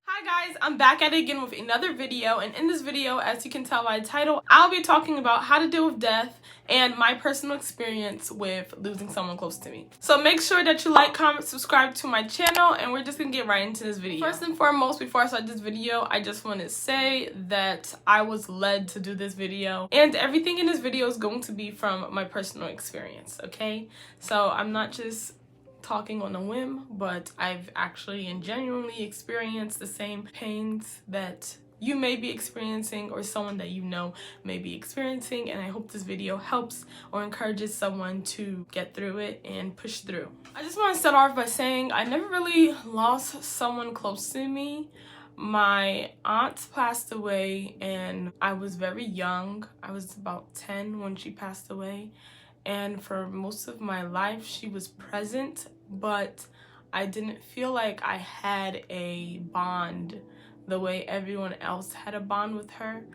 Hi guys, I'm back at it again with another video, and in this video, as you can tell by the title, I'll be talking about how to deal with death and my personal experience with losing someone close to me. So make sure that you like, comment, subscribe to my channel, and we're just gonna get right into this video. First and foremost, before I start this video, I just want to say that I was led to do this video, and everything in this video is going to be from my personal experience, okay? So I'm not just talking on a whim, but I've actually and genuinely experienced the same pains that you may be experiencing or someone that you know may be experiencing, and I hope this video helps or encourages someone to get through it and push through. I just want to start off by saying I never really lost someone close to me. My aunt passed away and I was very young. I was about 10 when she passed away, and for most of my life she was present, but I didn't feel like I had a bond the way everyone else had a bond with her.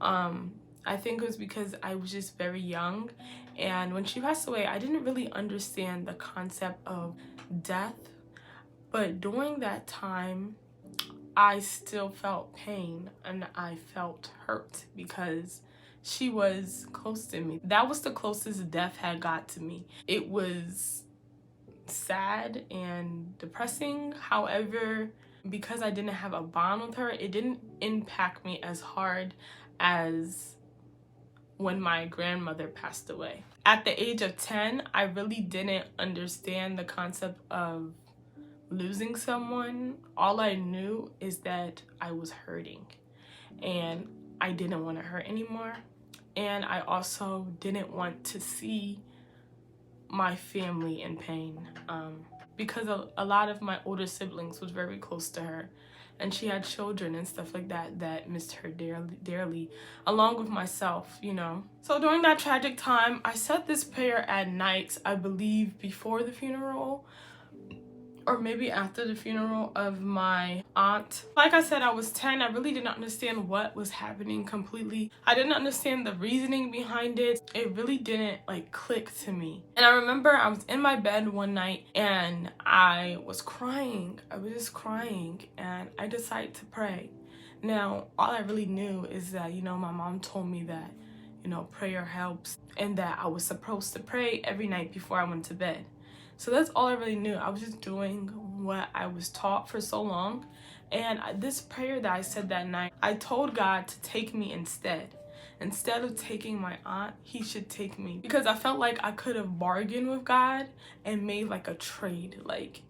I think it was because I was just very young, and when she passed away I didn't really understand the concept of death, but during that time I still felt pain and I felt hurt because she was close to me. That was the closest death had got to me. It was sad and depressing. However, because I didn't have a bond with her, it didn't impact me as hard as when my grandmother passed away. At the age of 10, I really didn't understand the concept of losing someone. All I knew is that I was hurting and I didn't want to hurt anymore. And I also didn't want to see my family in pain, because a lot of my older siblings was very close to her, and she had children and stuff like that that missed her dearly, along with myself, you know. So during that tragic time, I said this prayer at night, I believe before the funeral, or maybe after the funeral of my aunt. Like I said, I was 10. I really didn't understand what was happening completely. I didn't understand the reasoning behind it. It really didn't like click to me. And I remember I was in my bed one night and I was crying. I was just crying, and I decided to pray. Now, all I really knew is that, you know, my mom told me that, you know, prayer helps, and that I was supposed to pray every night before I went to bed. So that's all I really knew. I was just doing what I was taught for so long. And this prayer that I said that night, I told God to take me instead. Instead of taking my aunt, he should take me. Because I felt like I could have bargained with God and made like a trade. Like,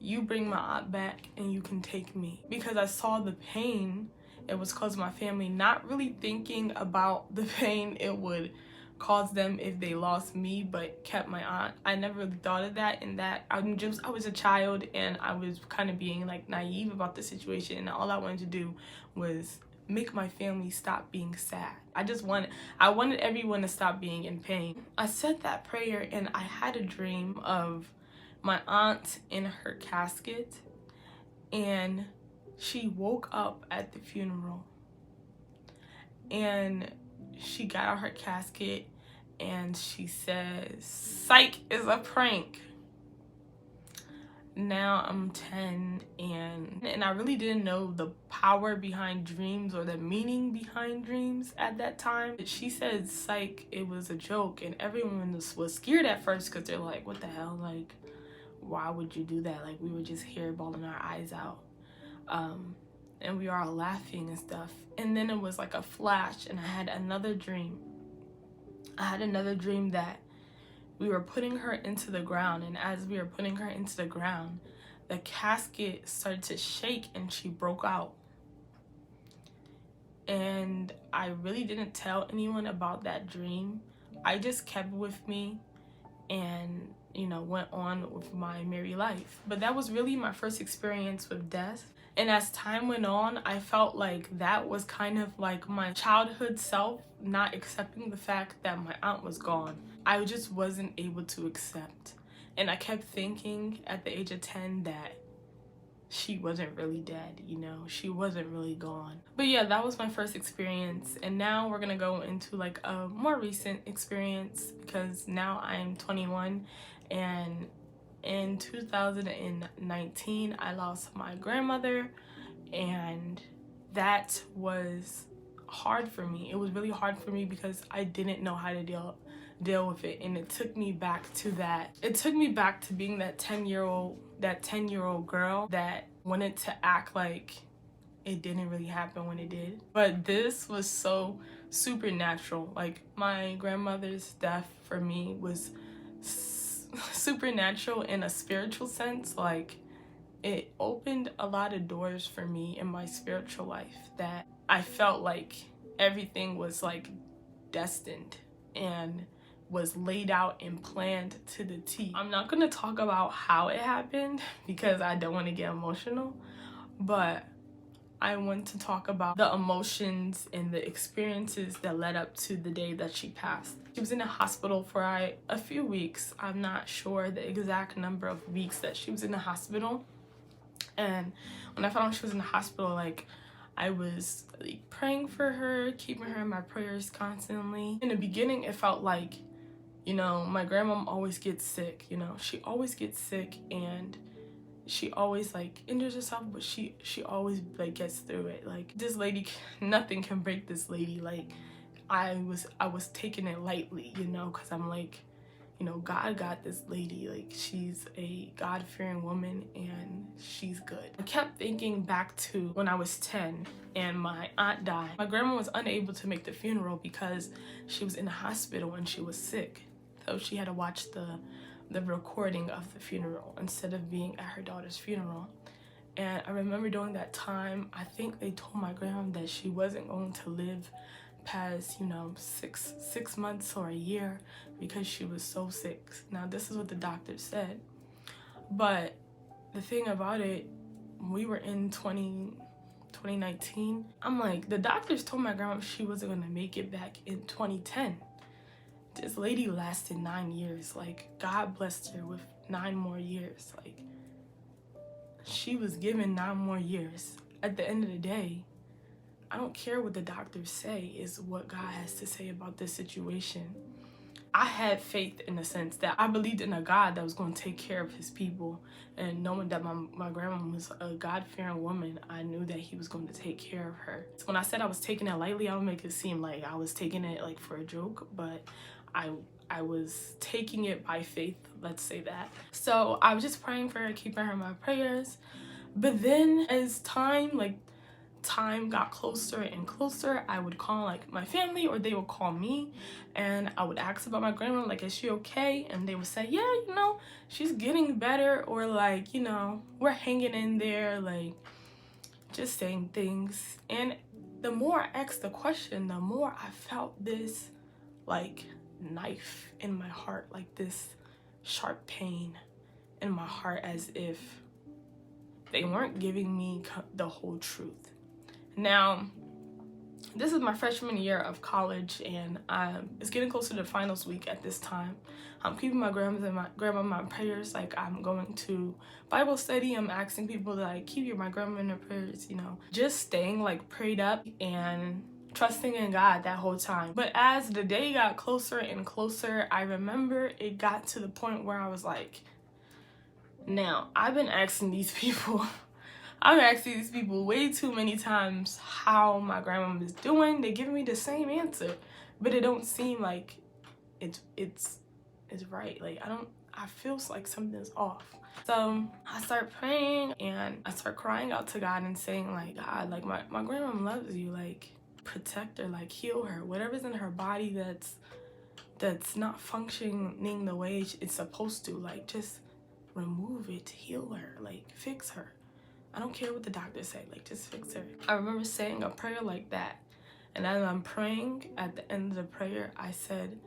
you bring my aunt back and you can take me. Because I saw the pain it was causing my family, not really thinking about the pain it would cause them if they lost me but kept my aunt. I never really thought of that, and that I was a child and I was kind of being like naive about the situation, and all I wanted to do was make my family stop being sad. I wanted everyone to stop being in pain. I said that prayer and I had a dream of my aunt in her casket, and she woke up at the funeral and she got out her casket and she says, "Psych, is a prank." Now I'm 10 and I really didn't know the power behind dreams or the meaning behind dreams at that time. She said, "Psych, it was a joke," and everyone was scared at first because they're like, what the hell? Like, why would you do that? Like, we were just here bawling our eyes out. And we were all laughing and stuff. And then it was like a flash and I had another dream. That we were putting her into the ground, and as we were putting her into the ground, the casket started to shake and she broke out. And I really didn't tell anyone about that dream. I just kept it with me and, you know, went on with my merry life. But that was really my first experience with death. And as time went on, I felt like that was kind of like my childhood self not accepting the fact that my aunt was gone. I just wasn't able to accept. And I kept thinking at the age of 10 that she wasn't really dead, you know, she wasn't really gone. But yeah, that was my first experience. And now we're gonna go into like a more recent experience, because now I'm 21, and in 2019 I lost my grandmother, And that was hard for me. It was really hard for me because I didn't know how to deal with it. And it took me back to that. It took me back to being that 10-year-old girl that wanted to act like it didn't really happen when it did. But this was so supernatural. Like, my grandmother's death for me was supernatural in a spiritual sense. Like, it opened a lot of doors for me in my spiritual life that I felt like everything was like destined and was laid out and planned to the T. I'm not gonna talk about how it happened because I don't want to get emotional, but I want to talk about the emotions and the experiences that led up to the day that she passed. She was in the hospital for a few weeks. I'm not sure the exact number of weeks that she was in the hospital. And when I found out she was in the hospital, like, I was like praying for her, keeping her in my prayers constantly. In the beginning, it felt like, you know, my grandmom always gets sick, you know, she always gets sick and she always like injures herself, but she always like gets through it. Like, this lady, nothing can break this lady. Like, I was taking it lightly, you know, because I'm like, you know, God got this lady. Like, she's a God-fearing woman and she's good. I kept thinking back to when I was 10 and my aunt died. My grandma was unable to make the funeral because she was in the hospital and she was sick. So she had to watch the recording of the funeral instead of being at her daughter's funeral. And I remember during that time, I think they told my grandma that she wasn't going to live past, you know, six months or a year because she was so sick. Now, this is what the doctor said. But the thing about it, we were in 2019. I'm like, the doctors told my grandma she wasn't going to make it back in 2010. This lady lasted 9 years. Like, God blessed her with 9 more years. Like, she was given 9 more years. At the end of the day, I don't care what the doctors say, is what God has to say about this situation. I had faith in the sense that I believed in a God that was going to take care of his people. And knowing that my grandma was a God-fearing woman, I knew that he was going to take care of her. So when I said I was taking it lightly, I would make it seem like I was taking it like for a joke, but I was taking it by faith, let's say that. So I was just praying for her, keeping her in my prayers. But then as time got closer and closer, I would call like my family or they would call me and I would ask about my grandma, like, is she okay? And they would say, yeah, you know, she's getting better, or like, you know, we're hanging in there, like just saying things. And the more I asked the question, the more I felt this like knife in my heart, like this sharp pain in my heart, as if they weren't giving me the whole truth. Now, this is my freshman year of college, and it's getting closer to finals week at this time. I'm keeping my grandma in my prayers. Like, I'm going to Bible study. I'm asking people to like keep my grandma in their prayers, you know, just staying like prayed up and trusting in God that whole time. But as the day got closer and closer, I remember it got to the point where I was like, now, I've been asking these people way too many times how my grandma is doing. They give me the same answer, but it don't seem like it's right. Like, I feel like something's off. So I start praying and I start crying out to God and saying like, God, like my grandma loves you, like protect her, like heal her, whatever's in her body that's not functioning the way it's supposed to, like just remove it, heal her, like fix her. I don't care what the doctors say, like just fix her. I remember saying a prayer like that, and as I'm praying, at the end of the prayer, I said,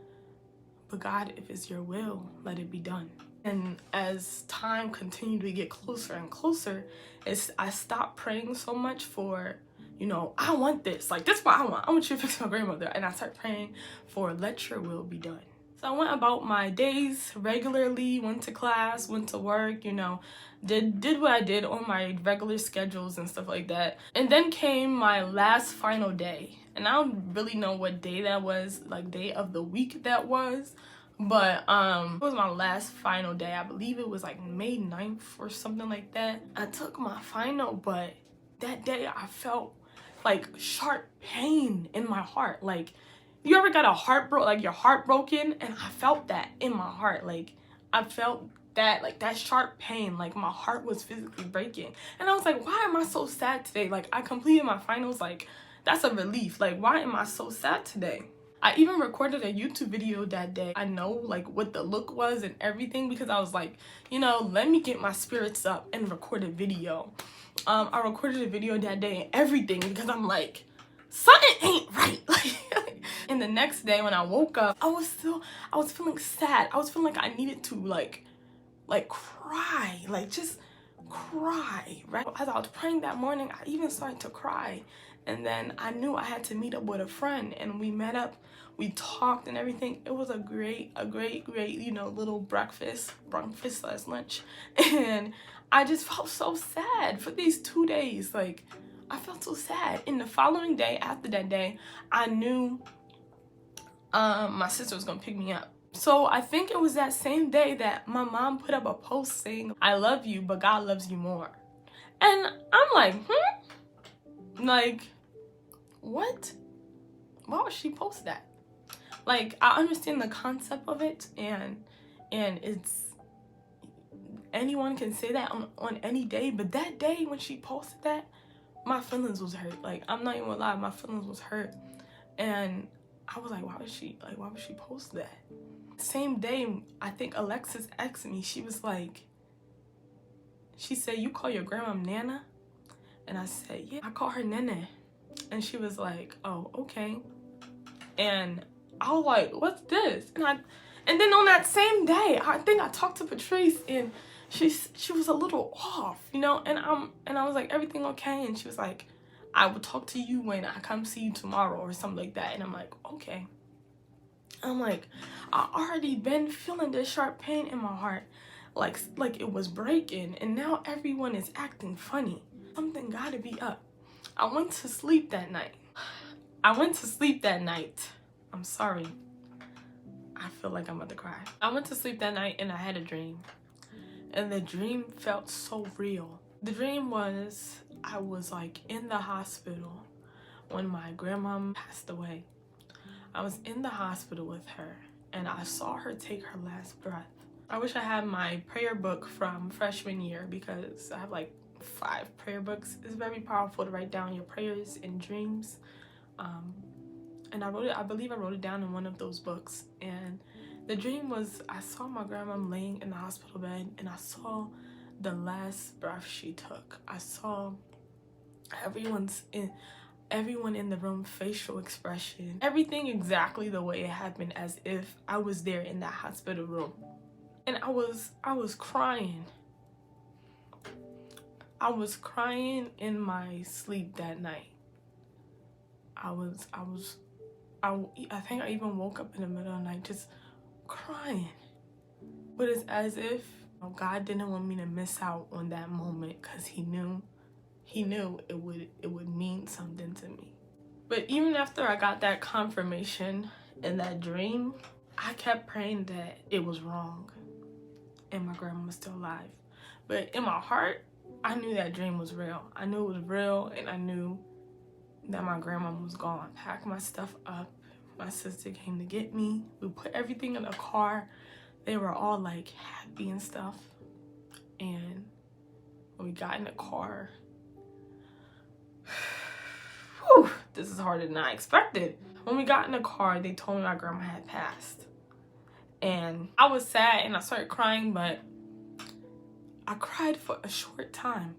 but God, if it's your will, let it be done. And as time continued to get closer and closer, I stopped praying so much for, you know, I want this, like this is what I want you to fix my grandmother. And I started praying for, let your will be done. So I went about my days regularly, went to class, went to work, you know, did what I did on my regular schedules and stuff like that. And then came my last final day. And I don't really know what day that was, like day of the week that was. But it was my last final day. I believe it was like May 9th or something like that. I took my final, but that day I felt like sharp pain in my heart. Like, you ever got a your heart broken? And I felt that in my heart. Like, I felt that, like, that sharp pain, like my heart was physically breaking. And I was like, why am I so sad today? Like, I completed my finals. Like, that's a relief. Like, why am I so sad today? I even recorded a YouTube video that day. I know, like, what the look was and everything, because I was like, you know, let me get my spirits up and record a video. I recorded a video that day and everything, because I'm like, something ain't right. And the next day when I woke up, I was feeling sad. I was feeling like I needed to like cry, like just cry, right? As I was praying that morning, I even started to cry. And then I knew I had to meet up with a friend, and we met up, we talked and everything. It was a great, you know, little breakfast / lunch. And I just felt so sad for these 2 days. Like, I felt so sad. And the following day, after that day, I knew my sister was gonna pick me up. So I think it was that same day that my mom put up a post saying, I love you, but God loves you more. And I'm like, like, what? Why would she post that? Like, I understand the concept of it, and it's, anyone can say that on any day, but that day when she posted that, my feelings was hurt. Like, I'm not even gonna lie, my feelings was hurt. And I was like, why would she post that? Same day, I think Alexis asked me, she was like, she said, you call your grandma Nana? And I said, yeah, I call her Nene. And she was like, oh, okay. And I was like, what's this? And then on that same day, I think I talked to Patrice, and she was a little off, you know, and I was like, everything okay? And she was like, I will talk to you when I come see you tomorrow, or something like that. And I'm like, okay. I'm like, I already been feeling this sharp pain in my heart, like it was breaking, and now everyone is acting funny. Something gotta be up. I went to sleep that night. I'm sorry. I feel like I'm about to cry. I went to sleep that night and I had a dream. And the dream felt so real. The dream was, I was like in the hospital when my grandma passed away. I was in the hospital with her, and I saw her take her last breath. I wish I had my prayer book from freshman year, because I have like 5 prayer books. It's very powerful to write down your prayers and dreams. And I believe I wrote it down in one of those books. And the dream was, I saw my grandma laying in the hospital bed, and I saw the last breath she took. I saw everyone in the room, facial expression, everything exactly the way it happened, as if I was there in that hospital room. And I was crying. I was crying in my sleep that night. I think I even woke up in the middle of the night just crying. But it's as if God didn't want me to miss out on that moment, because he knew it would mean something to me. But even after I got that confirmation in that dream, I kept praying that it was wrong and my grandma was still alive. But in my heart, I knew that dream was real. I knew it was real, and I knew that my grandma was gone. Packed my stuff up. My sister came to get me. We put everything in the car. They were all like happy and stuff. And when we got in the car, whew, this is harder than I expected. When we got in the car, they told me my grandma had passed. And I was sad and I started crying, but I cried for a short time.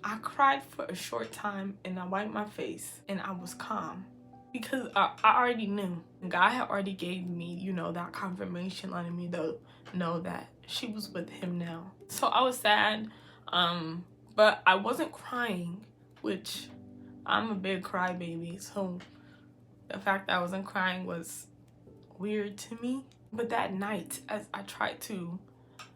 And I wiped my face and I was calm, because I already knew. God had already gave me, you know, that confirmation, letting me know that she was with him now. So I was sad, but I wasn't crying, which I'm a big crybaby. So the fact that I wasn't crying was weird to me. But that night, as I tried to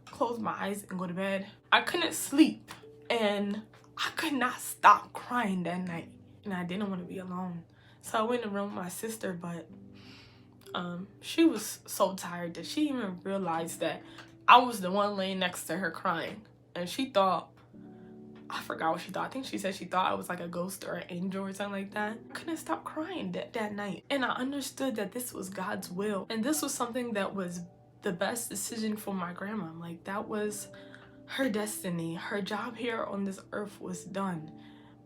close my eyes and go to bed, I couldn't sleep, and I could not stop crying that night, and I didn't want to be alone. So I went in the room with my sister, but she was so tired that she didn't even realized that I was the one laying next to her crying, and she thought I forgot what she thought. I think she said she thought I was like a ghost or an angel or something like that. I couldn't stop crying that night. And I understood that this was God's will. And this was something that was the best decision for my grandma. Like, that was her destiny. Her job here on this earth was done.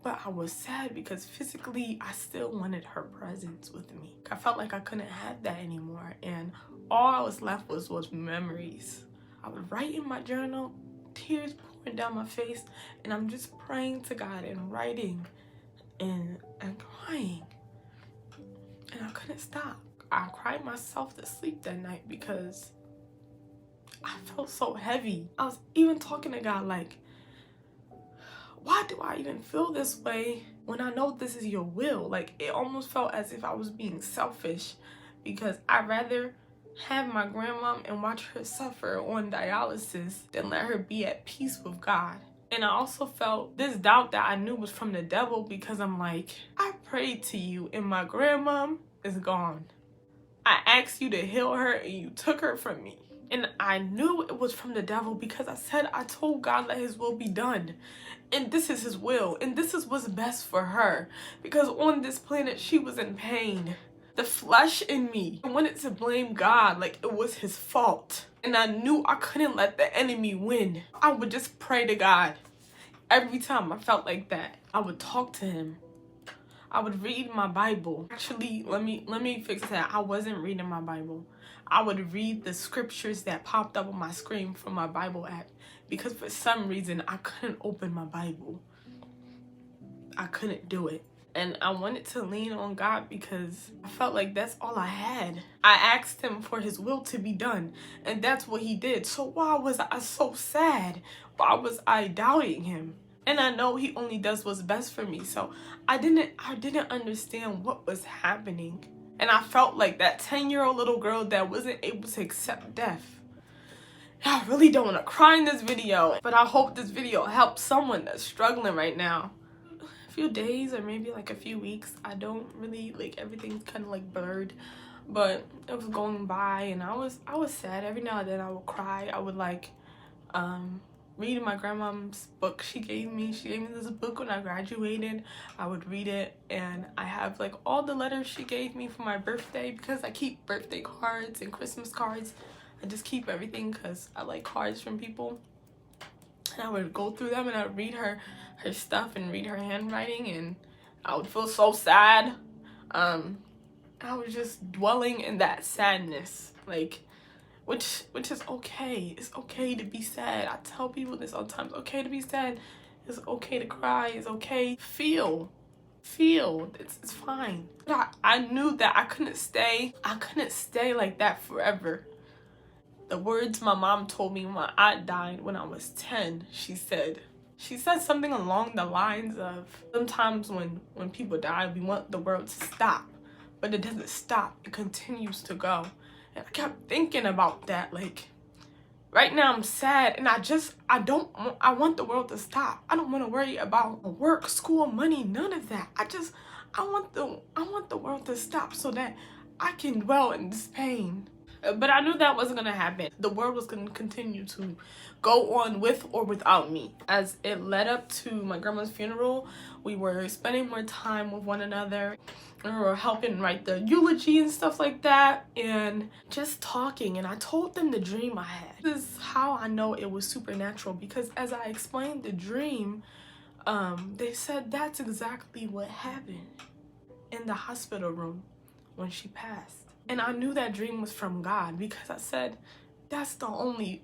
But I was sad because physically I still wanted her presence with me. I felt like I couldn't have that anymore. And all I was left was memories. I would write in my journal, tears pouring down my face, and I'm just praying to God and writing and crying. And I couldn't stop. I cried myself to sleep that night because I felt so heavy. I was even talking to God like, why do I even feel this way when I know this is your will? Like, it almost felt as if I was being selfish because I'd rather have my grandma and watch her suffer on dialysis than let her be at peace with God. And I also felt this doubt that I knew was from the devil because I'm like, I prayed to you and my grandma is gone. I asked you to heal her and you took her from me. And I knew it was from the devil because I told God let his will be done. And this is his will. And this is what's best for her. Because on this planet, she was in pain. The flesh in me, I wanted to blame God like it was his fault. And I knew I couldn't let the enemy win. I would just pray to God. Every time I felt like that, I would talk to him. I would read my Bible. Actually, let me fix that. I wasn't reading my Bible. I would read the scriptures that popped up on my screen from my Bible app because for some reason I couldn't open my Bible. I couldn't do it. And I wanted to lean on God because I felt like that's all I had. I asked him for his will to be done, and that's what he did. So why was I so sad? Why was I doubting him? And I know he only does what's best for me. So I didn't understand what was happening. And I felt like that 10-year-old little girl that wasn't able to accept death. I really don't want to cry in this video, but I hope this video helps someone that's struggling right now. A few days or maybe like a few weeks, I don't really, like, everything's kind of like blurred, but it was going by and I was sad. Every now and then I would cry. I would like read my grandma's book. She gave me this book when I graduated. I would read it, and I have like all the letters she gave me for my birthday because I keep birthday cards and Christmas cards. I just keep everything because I like cards from people. And I would go through them and I would read her stuff and read her handwriting, and I would feel so sad. I was just dwelling in that sadness, like, which is okay. It's okay to be sad. I tell people this all the time. It's okay to be sad. It's okay to cry. It's okay. Feel. It's fine. But I knew that I couldn't stay like that forever. The words my mom told me when my aunt died when I was 10, she said something along the lines of, sometimes when people die, we want the world to stop, but it doesn't stop. It continues to go. And I kept thinking about that. Like, right now I'm sad and I want the world to stop. I don't want to worry about work, school, money, none of that. I want the world to stop so that I can dwell in this pain. But I knew that wasn't going to happen. The world was going to continue to go on with or without me. As it led up to my grandma's funeral, we were spending more time with one another. We were helping write the eulogy and stuff like that, and just talking. And I told them the dream I had. This is how I know it was supernatural, because as I explained the dream, they said that's exactly what happened in the hospital room when she passed. And I knew that dream was from God because I said, that's the only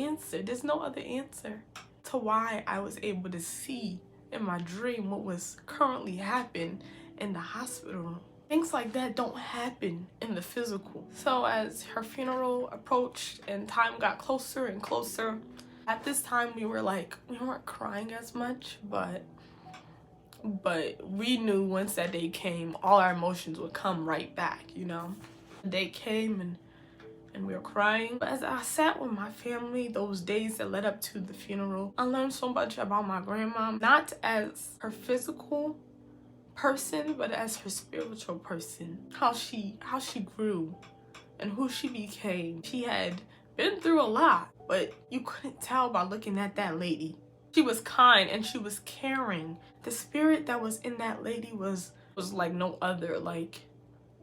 answer. There's no other answer to why I was able to see in my dream what was currently happening in the hospital room. Things like that don't happen in the physical. So as her funeral approached and time got closer and closer, at this time we weren't crying as much, but we knew once that day came, all our emotions would come right back, you know. The day came and we were crying. But as I sat with my family those days that led up to the funeral, I learned so much about my grandma, not as her physical person, but as her spiritual person. How she grew and who she became. She had been through a lot, but you couldn't tell by looking at that lady. She was kind and she was caring. The spirit that was in that lady was like no other. Like,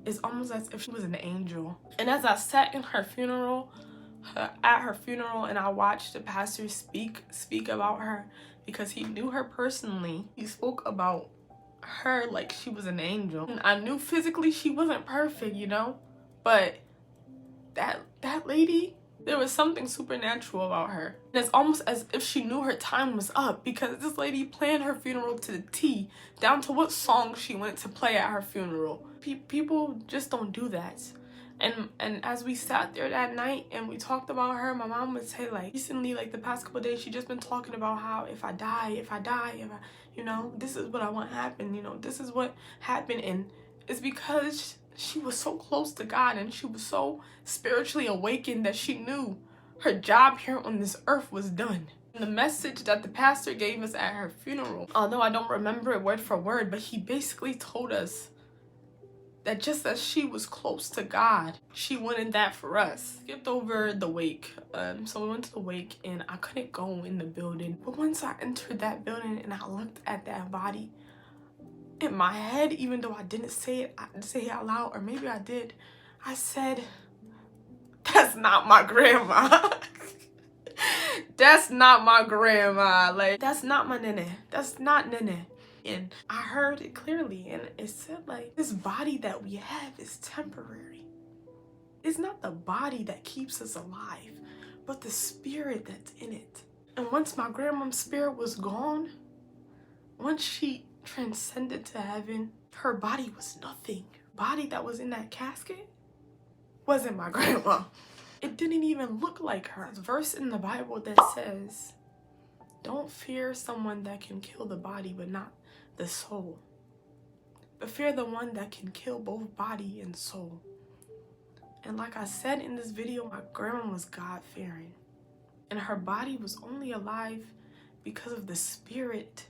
it's almost as if she was an angel. And as I sat in her funeral, at her funeral, and I watched the pastor speak about her, because he knew her personally. He spoke about her like she was an angel. And I knew physically she wasn't perfect, you know, but that lady, there was something supernatural about her. And it's almost as if she knew her time was up, because this lady planned her funeral to the T, down to what song she wanted to play at her funeral. People just don't do that. And as we sat there that night and we talked about her, my mom would say, like, recently, like the past couple of days, she just been talking about how if I die, you know, this is what I want to happen, you know, this is what happened. And it's because she was so close to God and she was so spiritually awakened that she knew her job here on this earth was done. And the message that the pastor gave us at her funeral, although I don't remember it word for word, but he basically told us that just as she was close to God, she wanted that for us. Skipped over the wake. So we went to the wake and I couldn't go in the building. But once I entered that building and I looked at that body, in my head, even though I didn't say it out loud, or maybe I did, I said, that's not my grandma. That's not my grandma. Like, that's not my nene. That's not nene. And I heard it clearly, and it said, like, this body that we have is temporary. It's not the body that keeps us alive, but the spirit that's in it. And once my grandma's spirit was gone, once she transcended to heaven, her body was nothing. The body that was in that casket wasn't my grandma. It didn't even look like her. There's a verse in the Bible that says, don't fear someone that can kill the body but not the soul, but fear the one that can kill both body and soul. And like I said in this video, my grandma was God-fearing, and her body was only alive because of the spirit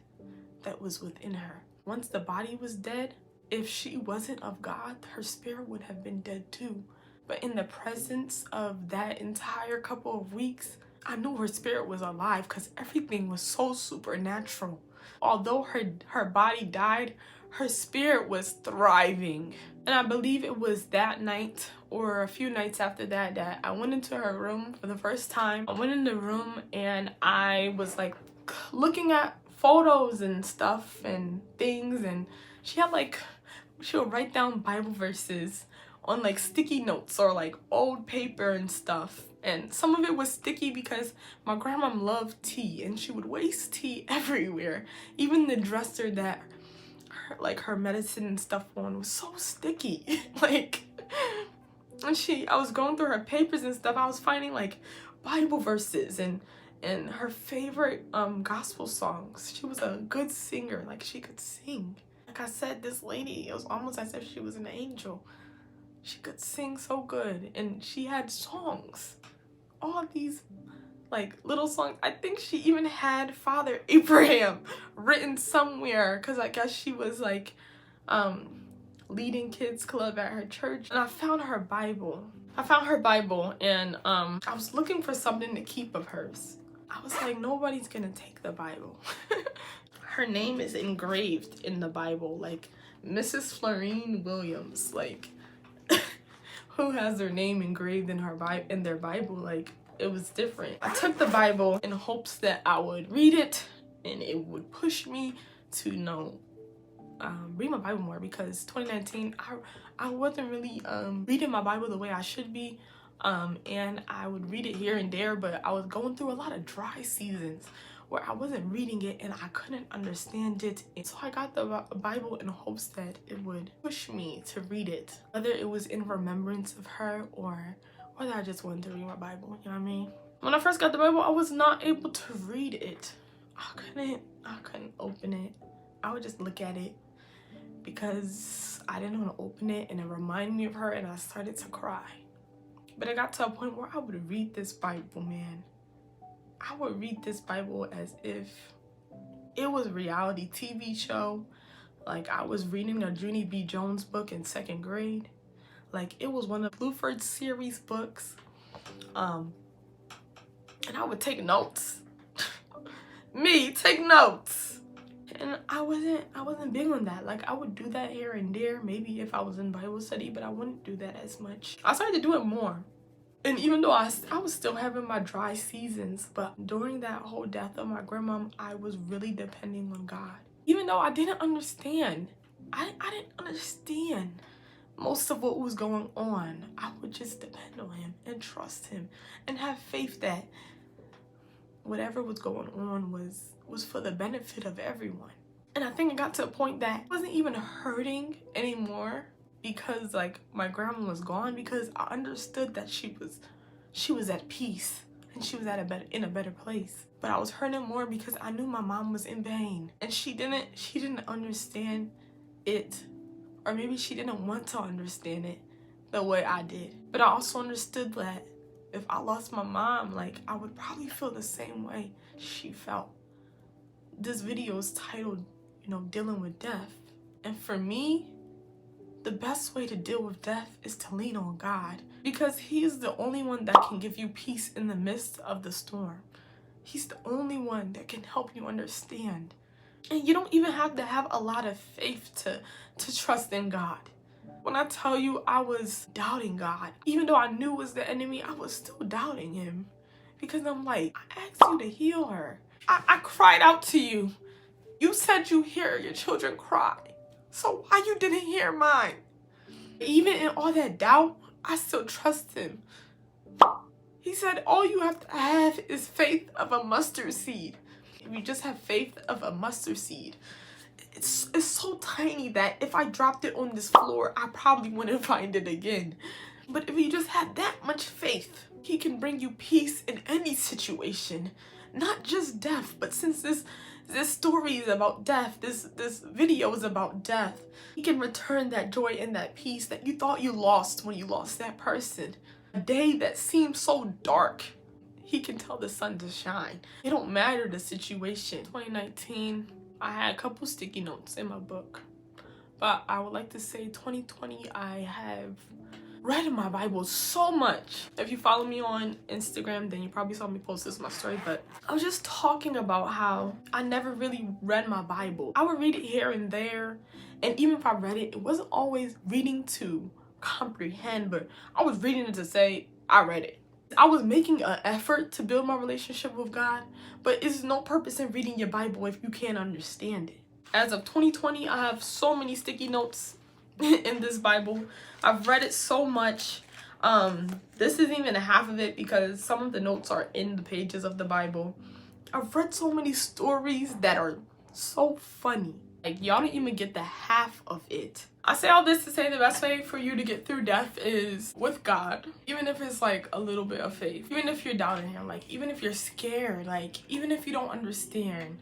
that was within her. Once the body was dead, if she wasn't of God, her spirit would have been dead too. But in the presence of that entire couple of weeks, I knew her spirit was alive because everything was so supernatural. Although her body died, her spirit was thriving. And I believe it was that night or a few nights after that that I went into her room for the first time. I went in the room and I was like looking at photos and stuff and things, and she would write down Bible verses on like sticky notes or like old paper and stuff. And some of it was sticky because my grandma loved tea and she would waste tea everywhere. Even the dresser that her medicine and stuff on was so sticky. Like, and I was going through her papers and stuff. I was finding like Bible verses and her favorite gospel songs. She was a good singer. Like, she could sing. Like I said, this lady, it was almost as if she was an angel. She could sing so good, and she had songs, all these like little songs. I think she even had Father Abraham written somewhere, because I guess she was like leading kids club at her church. And I found her Bible. And I was looking for something to keep of hers. I was like, nobody's gonna take the Bible. Her name is engraved in the Bible, like Mrs. Florine Williams. Like, who has their name engraved in their Bible? Like, it was different. I took the Bible in hopes that I would read it and it would push me to read my Bible more, because 2019 I wasn't really reading my Bible the way I should be, and I would read it here and there, but I was going through a lot of dry seasons where I wasn't reading it and I couldn't understand it. And so I got the Bible in hopes that it would push me to read it, whether it was in remembrance of her or whether I just wanted to read my Bible, you know what I mean? When I first got the Bible, I was not able to read it. I couldn't open it. I would just look at it because I didn't want to open it, and it reminded me of her, and I started to cry. But it got to a point where I would read this Bible, man. I would read this Bible as if it was a reality TV show. Like, I was reading a Junie B. Jones book in 2nd grade. Like, it was one of Bluford's series books. And I would take notes. Me, take notes. And I wasn't big on that. Like, I would do that here and there, maybe if I was in Bible study, but I wouldn't do that as much. I started to do it more. And even though I was still having my dry seasons, but during that whole death of my grandmom, I was really depending on God. Even though I didn't understand. I didn't understand most of what was going on. I would just depend on him and trust him and have faith that whatever was going on was for the benefit of everyone. And I think it got to a point that I wasn't even hurting anymore because like my grandma was gone, because I understood that she was at peace and she was in a better place. But I was hurting more because I knew my mom was in pain and she didn't understand it, or maybe she didn't want to understand it the way I did. But I also understood that if I lost my mom, like, I would probably feel the same way she felt. This video is titled, dealing with death. And for me, the best way to deal with death is to lean on God, because he's the only one that can give you peace in the midst of the storm. He's the only one that can help you understand. And you don't even have to have a lot of faith to trust in God. When I tell you I was doubting God, even though I knew it was the enemy, I was still doubting him. Because I'm like, I asked you to heal her. I cried out to you. You said you hear your children cry. So why you didn't hear mine? Even in all that doubt, I still trust him. He said all you have to have is faith of a mustard seed. If you just have faith of a mustard seed, it's so tiny that if I dropped it on this floor, I probably wouldn't find it again. But if you just have that much faith, he can bring you peace in any situation, not just death. But since this story is about death, this video is about death, he can return that joy and that peace that you thought you lost when you lost that person. A day that seemed so dark, he can tell the sun to shine. It don't matter the situation. 2019, I had a couple sticky notes in my book, but I would like to say 2020, I have read in my Bible so much. If you follow me on Instagram, then you probably saw me post this in my story, but I was just talking about how I never really read my Bible. I would read it here and there, and even if I read it, it wasn't always reading to comprehend, but I was reading it to say I read it. I was making an effort to build my relationship with God, but it's no purpose in reading your Bible if you can't understand it. As of 2020, I have so many sticky notes in this Bible. I've read it so much. This isn't even half of it because some of the notes are in the pages of the Bible. I've read so many stories that are so funny. Like, y'all don't even get the half of it. I say all this to say the best way for you to get through death is with God. Even if it's like a little bit of faith. Even if you're doubting him. Like, even if you're scared. Like, even if you don't understand.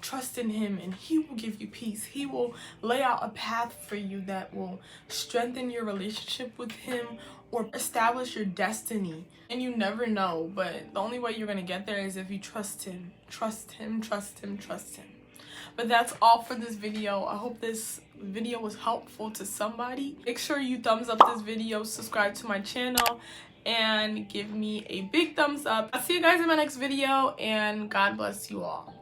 Trust in him and he will give you peace. He will lay out a path for you that will strengthen your relationship with him or establish your destiny. And you never know. But the only way you're going to get there is if you trust him. Trust him, trust him, trust him. But that's all for this video. I hope this video was helpful to somebody. Make sure you thumbs up this video, subscribe to my channel, and give me a big thumbs up. I'll see you guys in my next video, and God bless you all.